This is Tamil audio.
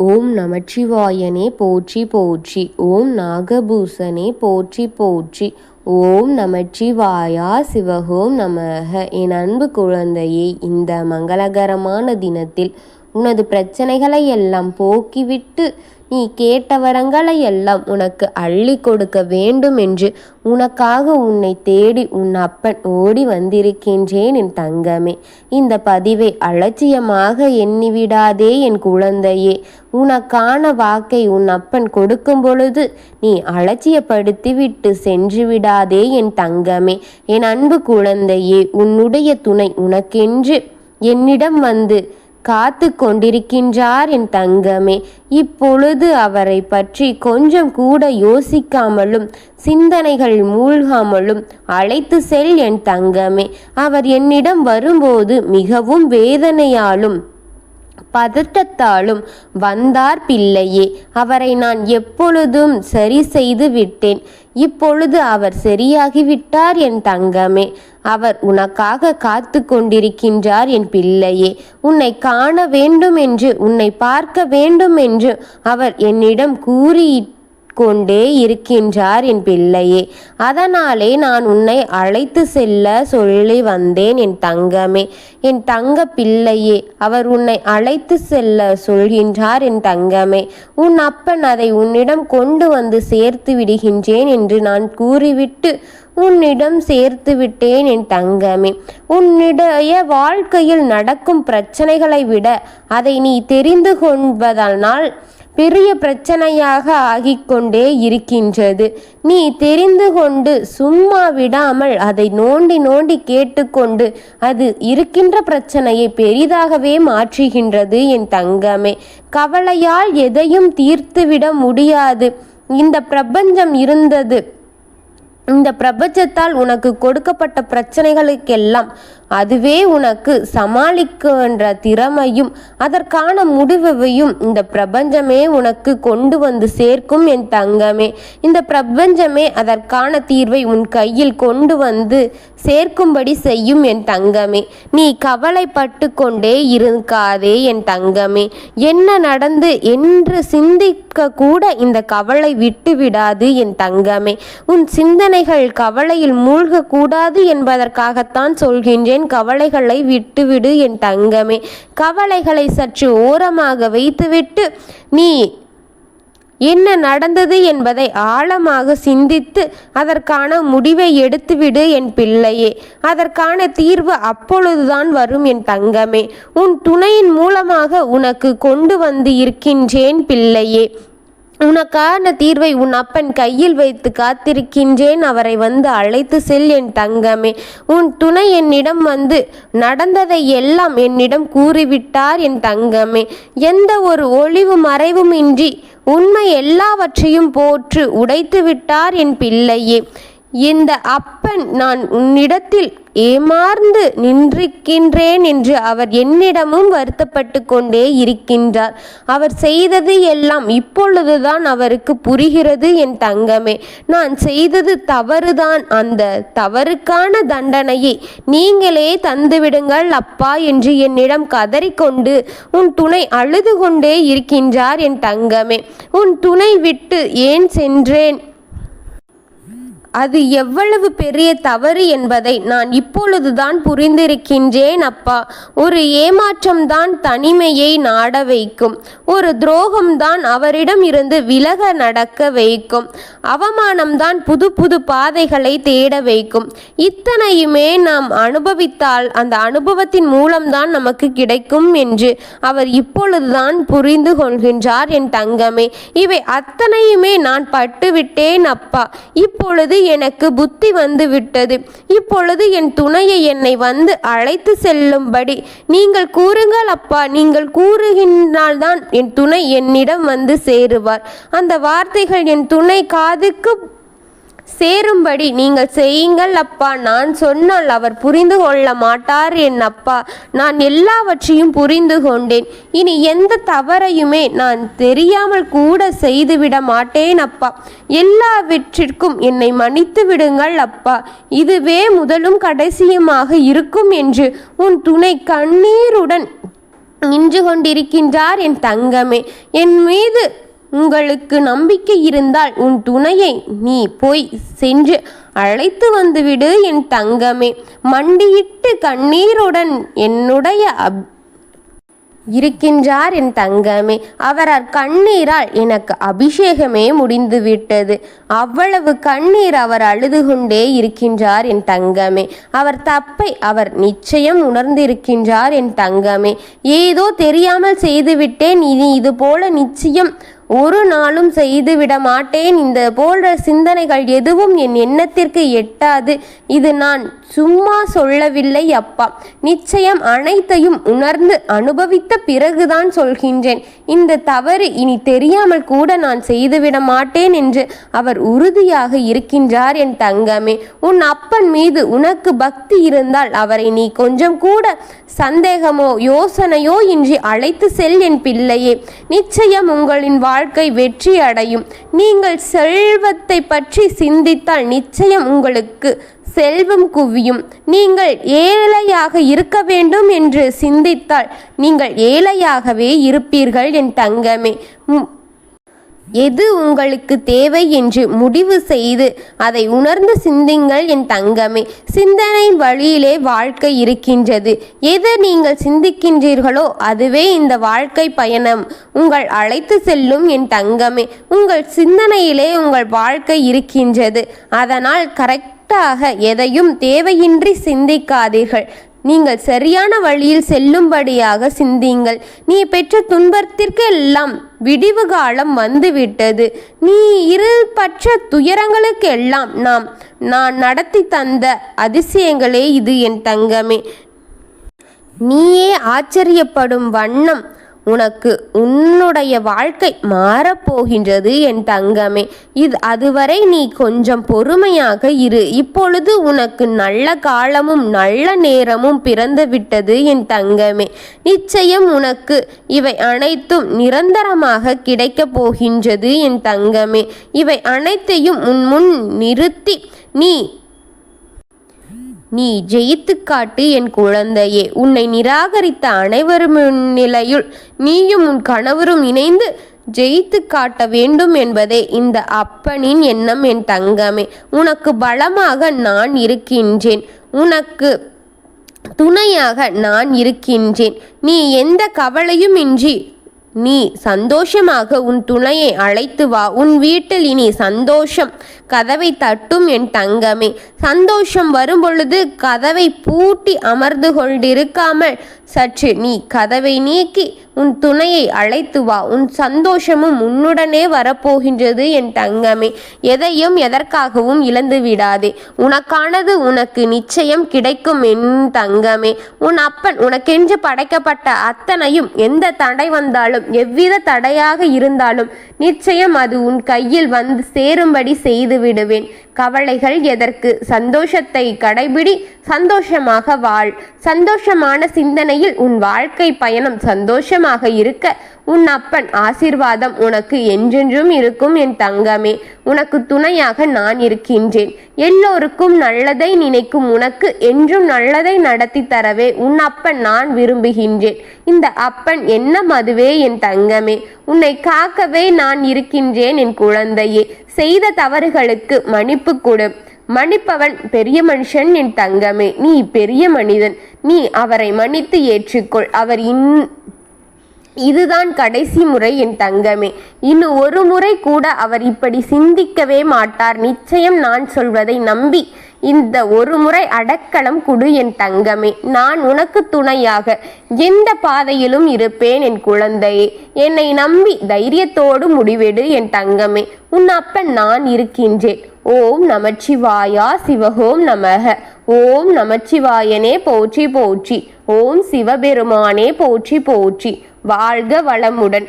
ஓம் நமச்சிவாயனே போற்றி போற்றி. ஓம் நாகபூசனே போற்றி போற்றி. ஓம் நமச்சிவாயா சிவஹோம் நமக. என் அன்பு குழந்தையே, இந்த மங்களகரமான தினத்தில் உனது பிரச்சனைகளை எல்லாம் போக்கிவிட்டு நீ கேட்ட வரங்களை எல்லாம் உனக்கு அள்ளி கொடுக்க வேண்டும் என்று உனக்காக உன்னை தேடி உன் அப்பன் ஓடி வந்திருக்கின்றேன் என் தங்கமே. இந்த பதிவை அலட்சியமாக எண்ணிவிடாதே என் குழந்தையே. உனக்கான வாக்கை உன் அப்பன் கொடுக்கும் பொழுது நீ அலட்சியப்படுத்திவிட்டு சென்று விடாதே என் தங்கமே. என் அன்பு குழந்தையே, உன்னுடைய துணை உனக்கென்று என்னிடம் வந்து காத்து கொண்டிருக்கின்றார் என் தங்கமே. இப்பொழுது அவரை பற்றி கொஞ்சம் கூட யோசிக்காமலும் சிந்தனைகள் மூழ்காமலும் அழைத்து செல் என் தங்கமே. அவர் என்னிடம் வரும்போது மிகவும் வேதனையாலும் பதட்டத்தாலும் வந்தார் பிள்ளையே. அவரை நான் எப்பொழுதும் சரி செய்து விட்டேன். இப்பொழுது அவர் சரியாகிவிட்டார் என் தங்கமே. அவர் உனக்காக காத்து கொண்டிருக்கின்றார் என் பிள்ளையே. உன்னை காண வேண்டும் என்று, உன்னை பார்க்க வேண்டும் என்று அவர் என்னிடம் கொண்டே இருக்கின்றார் என் பிள்ளையே. அதனாலே நான் உன்னை அழைத்து செல்ல சொல்லி வந்தேன் என் தங்கமே. என் தங்க பிள்ளையே, அவர் உன்னை அழைத்து செல்ல சொல்கின்றார் என் தங்கமே. உன் அப்பன் அதை உன்னிடம் கொண்டு வந்து சேர்த்து விடுகின்றேன் என்று நான் கூறிவிட்டு உன்னிடம் சேர்த்து விட்டேன் என் தங்கமே. உன்னுடைய வாழ்க்கையில் நடக்கும் பிரச்சனைகளை விட அதை நீ தெரிந்து கொள்வதனால் பெரிய பிரச்சனையாக ஆகிக்கொண்டே இருக்கின்றது. நீ தெரிந்து கொண்டு சும்மா விடாமல் அதை நோண்டி நோண்டி கேட்டுக்கொண்டு அது இருக்கின்ற பிரச்சனையை பெரிதாகவே மாற்றுகின்றது என் தங்கமே. கவலையால் எதையும் தீர்த்துவிட முடியாது. இந்த பிரபஞ்சம் இருந்தது. இந்த பிரபஞ்சத்தால் உனக்கு கொடுக்கப்பட்ட பிரச்சனைகளுக்கெல்லாம் அதுவே உனக்கு சமாளிக்கின்ற திறமையும் அதற்கான முடிவையும் இந்த பிரபஞ்சமே உனக்கு கொண்டு வந்து சேர்க்கும் என் தங்கமே. இந்த பிரபஞ்சமே அதற்கான தீர்வை உன் கையில் கொண்டு வந்து சேர்க்கும்படி செய்யும் என் தங்கமே. நீ கவலைப்பட்டு கொண்டே இருக்காதே என் தங்கமே. என்ன நடந்து என்று சிந்திக்க கூட இந்த கவலை விட்டு விடாது என் தங்கமே. உன் சிந்தனைகள் கவலையில் மூழ்கக்கூடாது என்பதற்காகத்தான் சொல்கின்றேன். கவலைகளை விட்டுவிடு என் தங்கமே. கவலைகளை சற்று ஓரமாக வைத்துவிட்டு நீ என்ன நடந்தது என்பதை ஆழமாக சிந்தித்து அதற்கான முடிவை எடுத்துவிடு என் பிள்ளையே. அதற்கான தீர்வு அப்பொழுதுதான் வரும் என் தங்கமே. உன் துணையின் மூலமாக உனக்கு கொண்டு வந்து இருக்கின்றேன் பிள்ளையே. உனக்கான தீர்வை உன் அப்பன் கையில் வைத்து காத்திருக்கின்றேன். அவரை வந்து அழைத்து செல் என் தங்கமே. உன் துணை என்னிடம் வந்து நடந்ததை எல்லாம் என்னிடம் கூறிவிட்டார் என் தங்கமே. எந்த ஒரு ஒளிவு மறைவும் இன்றி உண்மை எல்லாவற்றையும் போற்று உடைத்து விட்டார் என் பிள்ளையே. இந்த அப்பன் நான் உன்னிடத்தில் ஏமாந்து நின்றிருக்கின்றேன் என்று அவர் என்னிடமும் வருத்தப்பட்டு கொண்டே இருக்கின்றார். அவர் செய்தது எல்லாம் இப்பொழுதுதான் அவருக்கு புரிகிறது என் தங்கமே. நான் செய்தது தவறுதான். அந்த தவறுக்கான தண்டனையை நீங்களே தந்துவிடுங்கள் அப்பா என்று என்னிடம் கதறிக்கொண்டு உன் துணை அழுது கொண்டே இருக்கின்றார் என் தங்கமே. உன் துணை விட்டு ஏன் சென்றேன், அது எவ்வளவு பெரிய தவறு என்பதை நான் இப்பொழுதுதான் புரிந்திருக்கின்றேன் அப்பா. ஒரு ஏமாற்றம்தான் தனிமையை நாட வைக்கும். ஒரு துரோகம்தான் அவரிடம் இருந்து விலக நடக்க வைக்கும். அவமானம்தான் புது புது பாதைகளை தேட வைக்கும். இத்தனையுமே நாம் அனுபவித்தால் அந்த அனுபவத்தின் மூலம்தான் நமக்கு கிடைக்கும் என்று அவர் இப்பொழுதுதான் புரிந்து கொள்கின்றார் என் தங்கமே. இவை அத்தனையுமே நான் பட்டுவிட்டேன் அப்பா. இப்பொழுது எனக்கு புத்தி வந்து விட்டது. இப்பொழுது என் துணையை என்னை வந்து அழைத்து செல்லும்படி நீங்கள் கூறுங்கள் அப்பா. நீங்கள் கூறுகின்றால்தான் என் துணை என்னிடம் வந்து சேருவார். அந்த வார்த்தைகள் என் துணை காதுக்கு சேரும்படி நீங்கள் செய்யுங்கள் அப்பா. நான் சொன்னால் அவர் புரிந்து கொள்ள மாட்டார் என் அப்பா. நான் எல்லாவற்றையும் புரிந்து கொண்டேன். இனி எந்த தவறையுமே நான் தெரியாமல் கூட செய்துவிட மாட்டேன் அப்பா. எல்லாவற்றிற்கும் என்னை மன்னித்து விடுங்கள் அப்பா. இதுவே முதலும் கடைசியுமாக இருக்கும் என்று உன் துணை கண்ணீருடன் நின்று கொண்டிருக்கின்றார் என் தங்கமே. என் மீது உங்களுக்கு நம்பிக்கை இருந்தால் உன் துணையை நீ போய் சென்று அழைத்து வந்துவிடு என் தங்கமே. மண்டியிட்டு கண்ணீருடன் என்னுடைய இருக்கின்றார் என் தங்கமே. அவர் கண்ணீரால் எனக்கு அபிஷேகமே முடிந்துவிட்டது. அவ்வளவு கண்ணீர் அவர் அழுது கொண்டே இருக்கின்றார் என் தங்கமே. அவர் தப்பை அவர் நிச்சயம் உணர்ந்திருக்கின்றார் என் தங்கமே. ஏதோ தெரியாமல் செய்துவிட்டேன், இனி இது போல நிச்சயம் ஒரு நாளும் செய்துவிட மாட்டேன். இந்த போன்ற சிந்தனைகள் எதுவும் என் எண்ணத்திற்கு எட்டாது. இது நான் சும்மா சொல்லவில்லை அப்பா. நிச்சயம் அனைத்தையும் உணர்ந்து அனுபவித்த பிறகுதான் சொல்கின்றேன். இந்த தவறு இனி தெரியாமல் கூட நான் செய்துவிட மாட்டேன் என்று அவர் உறுதியாக இருக்கின்றார் என் தங்கமே. உன் அப்பன் மீது உனக்கு பக்தி இருந்தால் அவரை நீ கொஞ்சம் கூட சந்தேகமோ யோசனையோ இன்றி அழைத்து செல் என் பிள்ளையே. நிச்சயம் உங்களின் வாழ்க்கை வெற்றி அடையும். நீங்கள் செல்வத்தை பற்றி சிந்தித்தால் நிச்சயம் உங்களுக்கு செல்வம் குவியும். நீங்கள் ஏழையாக இருக்க வேண்டும் என்று சிந்தித்தால் நீங்கள் ஏழையாகவே இருப்பீர்கள் என் தங்கமே. எது உங்களுக்கு தேவை என்று முடிவு செய்து அதை உணர்ந்து சிந்திங்கள் என் தங்கமே. சிந்தனை வழியிலே வாழ்க்கை இருக்கின்றது. எது நீங்கள் சிந்திக்கின்றீர்களோ அதுவே இந்த வாழ்க்கை பயணம் உங்கள் அழைத்து செல்லும் என் தங்கமே. உங்கள் சிந்தனையிலே உங்கள் வாழ்க்கை இருக்கின்றது. அதனால் கரெக்டாக எதையும் தேவையின்றி சிந்திக்காதீர்கள். நீங்கள் சரியான வழியில் செல்லும்படியாக சிந்தியுங்கள். நீ பெற்ற துன்பத்திற்கு எல்லாம் விடிவு காலம் வந்துவிட்டது. நீ இருபற்ற துயரங்களுக்கு எல்லாம் நான் நடத்தி தந்த அதிசயங்களே இது என் தங்கமே. நீயே ஆச்சரியப்படும் வண்ணம் உனக்கு உன்னுடைய வாழ்க்கை மாறப்போகின்றது என் தங்கமே. அதுவரை நீ கொஞ்சம் பொறுமையாக இரு. இப்பொழுது உனக்கு நல்ல காலமும் நல்ல நேரமும் பிறந்து விட்டது என் தங்கமே. நிச்சயம் உனக்கு இவை அனைத்தும் நிரந்தரமாக கிடைக்கப் போகின்றது என் தங்கமே. இவை அனைத்தையும் உன் முன் நிறுத்தி நீ ஜெயித்து காட்டு என் குழந்தையே. உன்னை நிராகரித்த அனைவரும் நிலையில் நீயும் உன் கணவரும் இணைந்து ஜெயித்து காட்ட வேண்டும் என்பதே இந்த அப்பனின் எண்ணம் என் தங்கமே. உனக்கு பலமாக நான் இருக்கின்றேன். உனக்கு துணையாக நான் இருக்கின்றேன். நீ எந்த கவலையும் இன்றி நீ சந்தோஷமாக உன் துணையை அழைத்து வா. உன் வீட்டில் இனி சந்தோஷம் கதவை தட்டும் என் தங்கமே. சந்தோஷம் வரும்பொழுது கதவை பூட்டி அமர்ந்து கொண்டிருக்காமல் சற்று நீ கதவை நீக்கி உன் துணையை அழைத்து வா. உன் சந்தோஷமும் உன்னுடனே வரப்போகின்றது என் தங்கமே. எதையும் எதற்காகவும் இழந்து விடாதே. உனக்கானது உனக்கு நிச்சயம் கிடைக்கும் என் தங்கமே. உன் அப்பன் உனக்கென்று படைக்கப்பட்ட அத்தனையும் எந்த தடை வந்தாலும் எவ்வித தடையாக இருந்தாலும் நிச்சயம் அது உன் கையில் வந்து சேரும்படி செய்து விடுவேன். கவலைகள் எதற்கு? சந்தோஷத்தை கடைபிடி, சந்தோஷமாக வாழ். சந்தோஷமான சிந்தனையில் உன் வாழ்க்கை பயணம் சந்தோஷமாக இருக்க உன் அப்பன் ஆசீர்வாதம் உனக்கு என்றென்றும் இருக்கும் என் தங்கமே. உனக்கு துணையாக நான் இருக்கின்றேன். எல்லோருக்கும் நல்லதை நினைக்கும் உனக்கு என்றும் நல்லதை நடத்தி தரவே உன் அப்பன் நான் விரும்புகின்றேன். இந்த அப்பன் என்ன அதுவே என் தங்கமே. உன்னை காக்கவே நான் இருக்கின்றேன் என் குழந்தையே. செய்த தவறுகளுக்கு மன்னிப்பு கொடு. மன்னிப்பவன் பெரிய மனுஷன் என் தங்கமே. நீ பெரிய மனிதன். நீ அவரை மன்னித்து ஏற்றுக்கொள். இதுதான் கடைசி முறை என் தங்கமே. இன்னும் ஒரு முறை கூட அவர் இப்படி சிந்திக்கவே மாட்டார். நிச்சயம் நான் சொல்வதை நம்பி இந்த ஒரு முறை அடக்கலம் கொடு என் தங்கமே. நான் உனக்கு துணையாக எந்த பாதையிலும் இருப்பேன் என் குழந்தையே. என்னை நம்பி தைரியத்தோடு முடிவெடு என் தங்கமே. உன் அப்பன் நான் இருக்கின்றேன். ஓம் நமச்சிவாயா சிவஹோம் நமக. ஓம் நமச்சிவாயனே போற்றி போற்றி. ஓம் சிவபெருமானே போற்றி போற்றி. வாழ்க வளமுடன்.